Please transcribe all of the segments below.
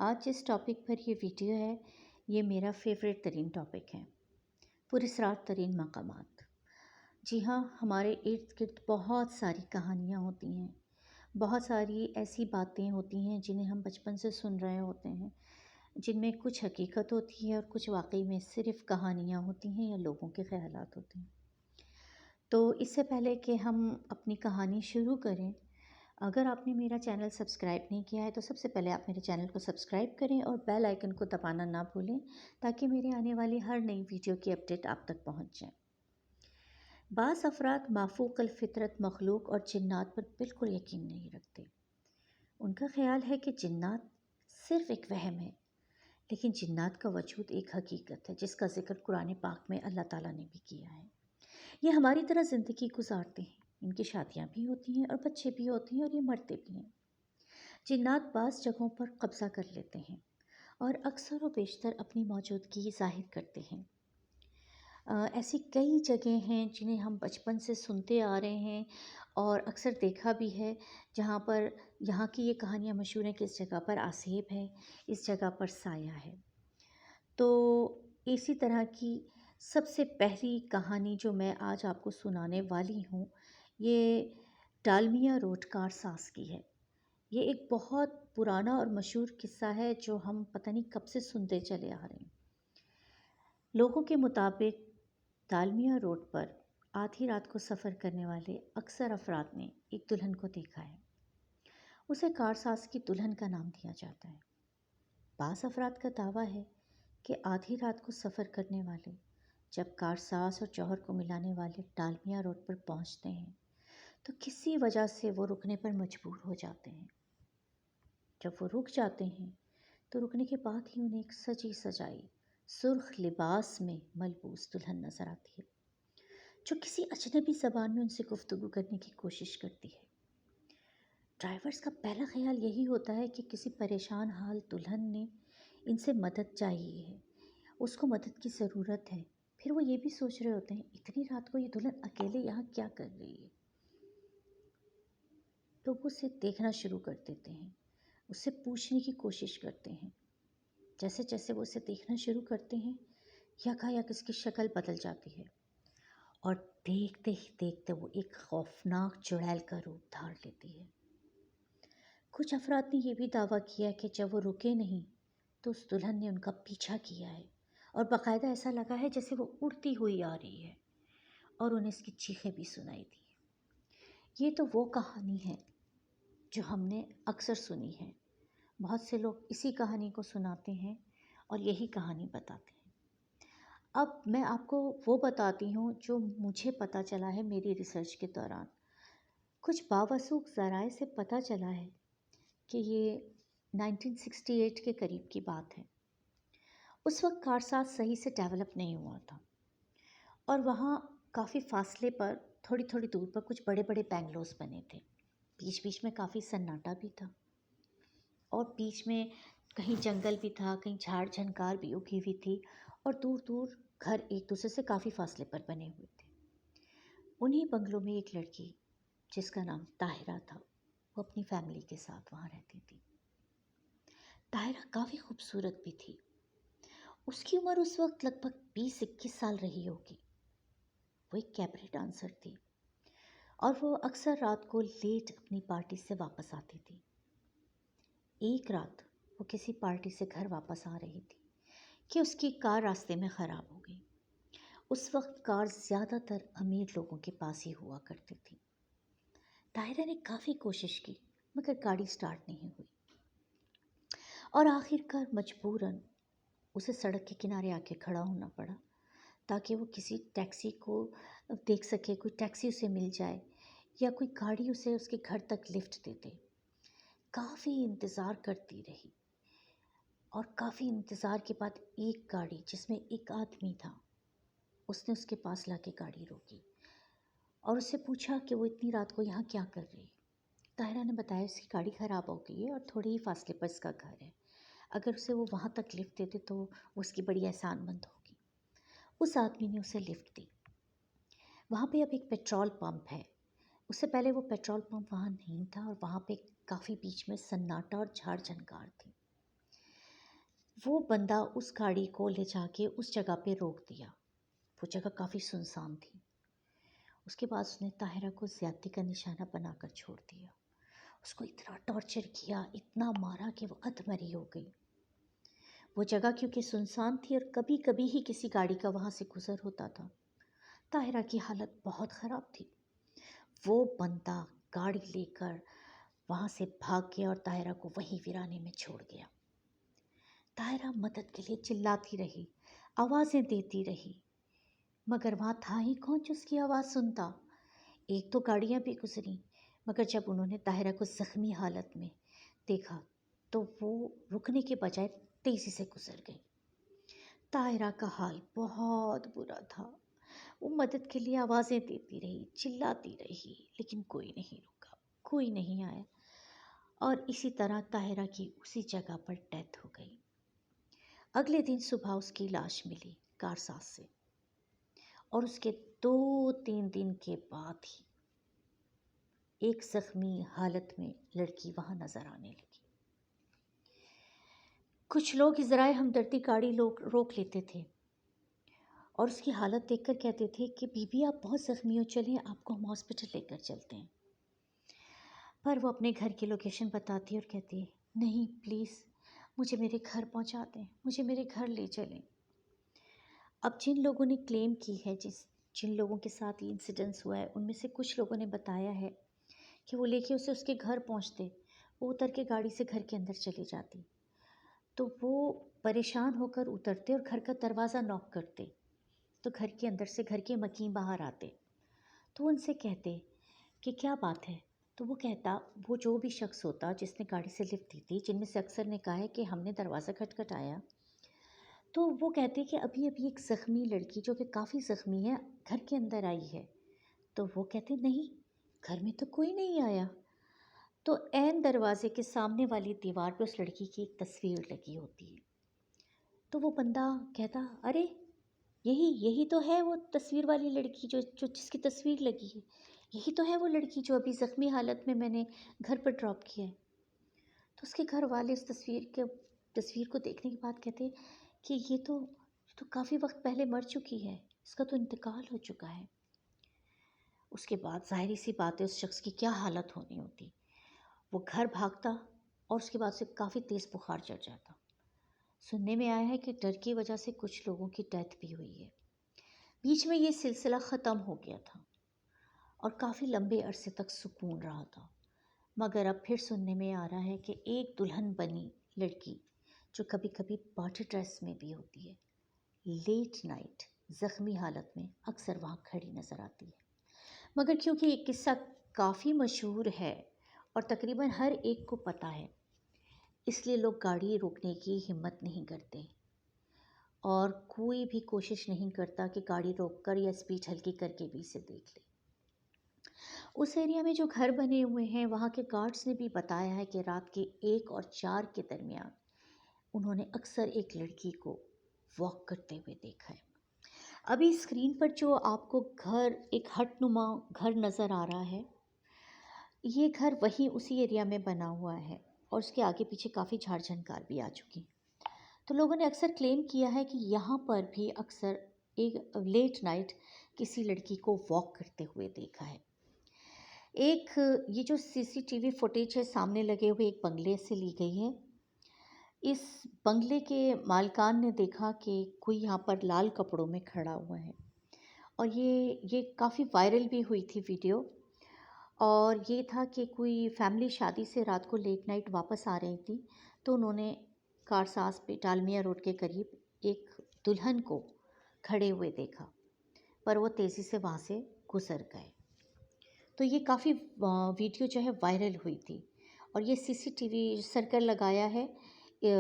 آج جس ٹاپک پر یہ ویڈیو ہے یہ میرا فیوریٹ ترین ٹاپک ہے، پراسرار ترین مقامات۔ جی ہاں، ہمارے ارد گرد بہت ساری کہانیاں ہوتی ہیں، بہت ساری ایسی باتیں ہوتی ہیں جنہیں ہم بچپن سے سن رہے ہوتے ہیں، جن میں کچھ حقیقت ہوتی ہے اور کچھ واقعی میں صرف کہانیاں ہوتی ہیں یا لوگوں کے خیالات ہوتے ہیں۔ تو اس سے پہلے کہ ہم اپنی کہانی شروع کریں، اگر آپ نے میرا چینل سبسکرائب نہیں کیا ہے تو سب سے پہلے آپ میرے چینل کو سبسکرائب کریں اور بیل آئیکن کو دبانا نہ بھولیں تاکہ میرے آنے والی ہر نئی ویڈیو کی اپڈیٹ آپ تک پہنچ جائے۔ بعض افراد مافوق الفطرت مخلوق اور جنات پر بالکل یقین نہیں رکھتے۔ ان کا خیال ہے کہ جنات صرف ایک وہم ہے، لیکن جنات کا وجود ایک حقیقت ہے جس کا ذکر قرآن پاک میں اللہ تعالیٰ نے بھی کیا ہے۔ یہ ہماری طرح زندگی گزارتے ہیں، ان کی شادیاں بھی ہوتی ہیں اور بچے بھی ہوتے ہیں اور یہ مرتے بھی ہیں۔ جنات بعض جگہوں پر قبضہ کر لیتے ہیں اور اکثر و بیشتر اپنی موجودگی ظاہر کرتے ہیں۔ ایسی کئی جگہیں ہیں جنہیں ہم بچپن سے سنتے آ رہے ہیں اور اکثر دیکھا بھی ہے، جہاں پر یہاں کی یہ کہانیاں مشہور ہیں کہ اس جگہ پر آسیب ہے، اس جگہ پر سایہ ہے۔ تو اسی طرح کی سب سے پہلی کہانی جو میں آج آپ کو سنانے والی ہوں، یہ ڈالمیا روڈ کارساز کی ہے۔ یہ ایک بہت پرانا اور مشہور قصہ ہے جو ہم پتہ نہیں کب سے سنتے چلے آ رہے ہیں۔ لوگوں کے مطابق ڈالمیا روڈ پر آدھی رات کو سفر کرنے والے اکثر افراد نے ایک دلہن کو دیکھا ہے۔ اسے کارساز کی دلہن کا نام دیا جاتا ہے۔ بعض افراد کا دعویٰ ہے کہ آدھی رات کو سفر کرنے والے جب کارساز اور جوہر کو ملانے والے ڈالمیا روڈ پر پہنچتے ہیں تو کسی وجہ سے وہ رکنے پر مجبور ہو جاتے ہیں۔ جب وہ رک جاتے ہیں تو رکنے کے بعد ہی انہیں ایک سجی سجائی سرخ لباس میں ملبوس دلہن نظر آتی ہے جو کسی اجنبی زبان میں ان سے گفتگو کرنے کی کوشش کرتی ہے۔ ڈرائیورز کا پہلا خیال یہی ہوتا ہے کہ کسی پریشان حال دلہن نے ان سے مدد چاہیے ہے، اس کو مدد کی ضرورت ہے۔ پھر وہ یہ بھی سوچ رہے ہوتے ہیں اتنی رات کو یہ دلہن اکیلے یہاں کیا کر رہی ہے۔ تو وہ اسے دیکھنا شروع کر دیتے ہیں، اس سے پوچھنے کی کوشش کرتے ہیں۔ جیسے جیسے وہ اسے دیکھنا شروع کرتے ہیں یکایک اس کی شکل بدل جاتی ہے اور دیکھتے ہی دیکھتے وہ ایک خوفناک چڑیل کا روپ دھار لیتی ہے۔ کچھ افراد نے یہ بھی دعویٰ کیا کہ جب وہ رکے نہیں تو اس دلہن نے ان کا پیچھا کیا ہے اور باقاعدہ ایسا لگا ہے جیسے وہ اڑتی ہوئی آ رہی ہے اور انہیں اس کی چیخیں بھی سنائی دی۔ یہ تو وہ کہانی ہے جو ہم نے اکثر سنی ہے، بہت سے لوگ اسی کہانی کو سناتے ہیں اور یہی کہانی بتاتے ہیں۔ اب میں آپ کو وہ بتاتی ہوں جو مجھے پتہ چلا ہے میری ریسرچ کے دوران۔ کچھ باوثوق ذرائع سے پتہ چلا ہے کہ یہ 1968 کے قریب کی بات ہے۔ اس وقت کارساز صحیح سے ڈیولپ نہیں ہوا تھا اور وہاں کافی فاصلے پر تھوڑی تھوڑی دور پر کچھ بڑے بڑے بنگلوز بنے تھے۔ بیچ بیچ میں کافی سناٹا بھی تھا اور بیچ میں کہیں جنگل بھی تھا، کہیں جھاڑ جھنکار بھی اگی ہوئی تھی اور دور دور گھر ایک دوسرے سے کافی فاصلے پر بنے ہوئے تھے۔ انہی بنگلوں میں ایک لڑکی جس کا نام طاہرہ تھا، وہ اپنی فیملی کے ساتھ وہاں رہتی تھی۔ طاہرہ کافی خوبصورت بھی تھی۔ اس کی عمر اس وقت لگ بھگ 20-21 سال رہی ہوگی۔ وہ ایک کیبرے ڈانسر تھی اور وہ اکثر رات کو لیٹ اپنی پارٹی سے واپس آتی تھی۔ ایک رات وہ کسی پارٹی سے گھر واپس آ رہی تھی کہ اس کی کار راستے میں خراب ہو گئی۔ اس وقت کار زیادہ تر امیر لوگوں کے پاس ہی ہوا کرتی تھی۔ طاہرہ نے کافی کوشش کی مگر گاڑی سٹارٹ نہیں ہوئی اور آخر کار مجبوراً اسے سڑک کے کنارے آ کے کھڑا ہونا پڑا تاکہ وہ کسی ٹیکسی کو دیکھ سکے، کوئی ٹیکسی اسے مل جائے یا کوئی گاڑی اسے اس کے گھر تک لفٹ دے دے۔ کافی انتظار کرتی رہی اور کافی انتظار کے بعد ایک گاڑی جس میں ایک آدمی تھا، اس نے اس کے پاس لا کے گاڑی روکی اور اس سے پوچھا کہ وہ اتنی رات کو یہاں کیا کر رہی ہے۔ طاہرہ نے بتایا اس کی گاڑی خراب ہو گئی ہے اور تھوڑے ہی فاصلے پر اس کا گھر ہے، اگر اسے وہ وہاں تک لفٹ دیتے تو وہ اس کی بڑی احسان مند ہوگی۔ اس آدمی نے اسے لفٹ دی۔ وہاں پہ اب ایک پیٹرول پمپ ہے، اس سے پہلے وہ پیٹرول پمپ وہاں نہیں تھا اور وہاں پہ کافی بیچ میں سناٹا اور جھاڑ جھنکار تھی۔ وہ بندہ اس گاڑی کو لے جا کے اس جگہ پہ روک دیا. وہ جگہ کافی سنسان تھی. اس کے بعد اس نے طاہرہ کو زیادتی کا نشانہ بنا کر چھوڑ دیا. اس کو اتنا ٹارچر کیا، اتنا مارا کہ وہ ادمری ہو گئی. وہ جگہ کیونکہ سنسان تھی اور کبھی کبھی ہی کسی گاڑی کا وہاں سے گزر ہوتا تھا. طاہرہ کی حالت بہت خراب تھی. وہ بندہ گاڑی لے کر وہاں سے بھاگ گیا اور طاہرہ کو وہیں ویرانے میں چھوڑ گیا. طاہرہ مدد کے لیے چلاتی رہی، آوازیں دیتی رہی، مگر وہاں تھا ہی کون جو اس کی آواز سنتا. ایک تو گاڑیاں بھی گزریں، مگر جب انہوں نے طاہرہ کو زخمی حالت میں دیکھا تو وہ رکنے کے بجائے تیزی سے گزر گئی. طاہرہ کا حال بہت برا تھا. وہ مدد کے لیے آوازیں دیتی رہی، چلاتی رہی، لیکن کوئی نہیں رکا، کوئی نہیں آیا. اور اسی طرح طاہرہ کی اسی جگہ پر ڈیتھ ہو گئی. اگلے دن صبح اس کی لاش ملی کارساز سے، اور اس کے 2-3 دن کے بعد ہی ایک زخمی حالت میں لڑکی وہاں نظر آنے لگی. کچھ لوگ ذرائع ہمدردی گاڑی روک لیتے تھے اور اس کی حالت دیکھ کر کہتے تھے کہ بی بی آپ بہت زخمی ہو، چلیں آپ کو ہم ہاسپٹل لے کر چلتے ہیں. پر وہ اپنے گھر کی لوکیشن بتاتی اور کہتی نہیں پلیز مجھے میرے گھر پہنچا دیں، مجھے میرے گھر لے چلیں. اب جن لوگوں نے کلیم کی ہے، جن لوگوں کے ساتھ یہ انسیڈنس ہوا ہے، ان میں سے کچھ لوگوں نے بتایا ہے کہ وہ لے کے اسے اس کے گھر پہنچتے، وہ اتر کے گاڑی سے گھر کے اندر چلی جاتی. تو وہ پریشان ہو کر اترتے اور گھر کا دروازہ نوک کرتے، تو گھر کے اندر سے گھر کے مکین باہر آتے. تو ان سے کہتے کہ کیا بات ہے. تو وہ کہتا، وہ جو بھی شخص ہوتا جس نے گاڑی سے لفٹ دی تھی، جن میں سے اکثر نے کہا ہے کہ ہم نے دروازہ کھٹکھٹایا، تو وہ کہتے کہ ابھی ایک زخمی لڑکی جو کہ کافی زخمی ہے گھر کے اندر آئی ہے. تو وہ کہتے نہیں، گھر میں تو کوئی نہیں آیا. تو عین دروازے کے سامنے والی دیوار پہ اس لڑکی کی ایک تصویر لگی ہوتی ہے. تو وہ بندہ کہتا ارے یہی تو ہے وہ تصویر والی لڑکی جو جس کی تصویر لگی ہے، یہی تو ہے وہ لڑکی جو ابھی زخمی حالت میں نے گھر پر ڈراپ کیا ہے. تو اس کے گھر والے اس تصویر کو دیکھنے کے بعد کہتے کہ یہ تو کافی وقت پہلے مر چکی ہے، اس کا تو انتقال ہو چکا ہے. اس کے بعد ظاہری سی بات ہے اس شخص کی کیا حالت ہونی ہوتی. وہ گھر بھاگتا اور اس کے بعد سے کافی تیز بخار چڑھ جاتا. سننے میں آیا ہے کہ ڈر کی وجہ سے کچھ لوگوں کی ڈیتھ بھی ہوئی ہے. بیچ میں یہ سلسلہ ختم ہو گیا تھا اور کافی لمبے عرصے تک سکون رہا تھا. مگر اب پھر سننے میں آ رہا ہے کہ ایک دلہن بنی لڑکی جو کبھی کبھی پارٹی ڈریس میں بھی ہوتی ہے، لیٹ نائٹ زخمی حالت میں اکثر وہاں کھڑی نظر آتی ہے. مگر کیونکہ یہ قصہ کافی مشہور ہے اور تقریباً ہر ایک کو پتہ ہے، اس لیے لوگ گاڑی روکنے کی ہمت نہیں کرتے اور کوئی بھی کوشش نہیں کرتا کہ گاڑی روک کر یا اسپیڈ ہلکی کر کے بھی اسے دیکھ لے. اس ایریا میں جو گھر بنے ہوئے ہیں وہاں کے گارڈز نے بھی بتایا ہے کہ رات کے 1 اور 4 کے درمیان انہوں نے اکثر ایک لڑکی کو واک کرتے ہوئے دیکھا ہے. ابھی اسکرین پر جو آپ کو گھر، ایک ہٹ نما گھر نظر آ رہا ہے، یہ گھر وہیں اسی ایریا میں بنا ہوا ہے اور اس کے آگے پیچھے کافی جھاڑ جھنکار بھی آ چکی. تو لوگوں نے اکثر کلیم کیا ہے کہ یہاں پر بھی اکثر ایک لیٹ نائٹ کسی لڑکی کو واک کرتے ہوئے دیکھا ہے. ایک یہ جو CCTV فوٹیج ہے سامنے لگے ہوئے ایک بنگلے سے لی گئی ہے. اس بنگلے کے مالکان نے دیکھا کہ کوئی یہاں پر لال کپڑوں میں کھڑا ہوا ہے اور یہ کافی وائرل بھی ہوئی تھی ویڈیو. اور یہ تھا کہ کوئی فیملی شادی سے رات کو لیٹ نائٹ واپس آ رہی تھی، تو انہوں نے کارساز پہ ڈالمیا روڈ کے قریب ایک دلہن کو کھڑے ہوئے دیکھا، پر وہ تیزی سے وہاں سے گزر گئے. تو یہ کافی ویڈیو جو ہے وائرل ہوئی تھی اور یہ CCTV سرکل لگایا ہے،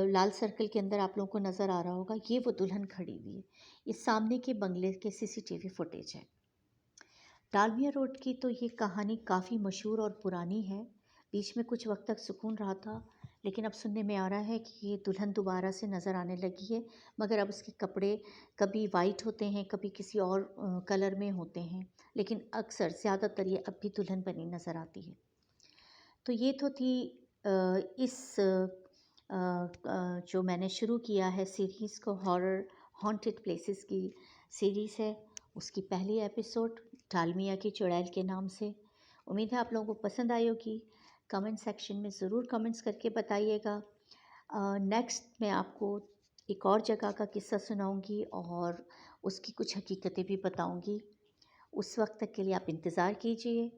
لال سرکل کے اندر آپ لوگوں کو نظر آ رہا ہوگا، یہ وہ دلہن کھڑی ہوئی ہے. اس سامنے کے بنگلے کے CCTV فوٹیج ہے. ڈالمیا روڈ کی تو یہ کہانی کافی مشہور اور پرانی ہے. بیچ میں کچھ وقت تک سکون رہا تھا، لیکن اب سننے میں آ رہا ہے کہ یہ دلہن دوبارہ سے نظر آنے لگی ہے، مگر اب اس کے کپڑے کبھی وائٹ ہوتے ہیں، کبھی کسی اور کلر میں ہوتے ہیں، لیکن اکثر زیادہ تر یہ اب بھی دلہن بنی نظر آتی ہے. تو یہ تو تھی اس جو میں نے شروع کیا ہے سیریز کو، ہارر ہانٹڈ پلیسز کی سیریز ہے، اس کی پہلی ایپیسوڈ ڈالمیا کی چڑیل کے نام سے۔ امید ہے آپ لوگوں کو پسند آئی ہوگی۔ کمنٹ سیکشن میں ضرور کمنٹس کر کے بتائیے گا۔ نیکسٹ میں آپ کو ایک اور جگہ کا قصہ سناؤں گی اور اس کی کچھ حقیقتیں بھی بتاؤں گی۔ اس وقت تک کے لیے آپ انتظار کیجیے،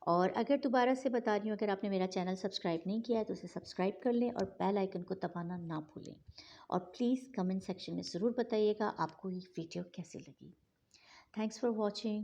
اور اگر دوبارہ سے بتا رہی ہوں، اگر آپ نے میرا چینل سبسکرائب نہیں کیا ہے تو اسے سبسکرائب کر لیں اور بیل آئیکن کو دبانا نہ بھولیں، اور پلیز کمنٹ سیکشن میں ضرور بتائیے گا آپ کو یہ ویڈیو کیسی لگی۔ Thanks for watching.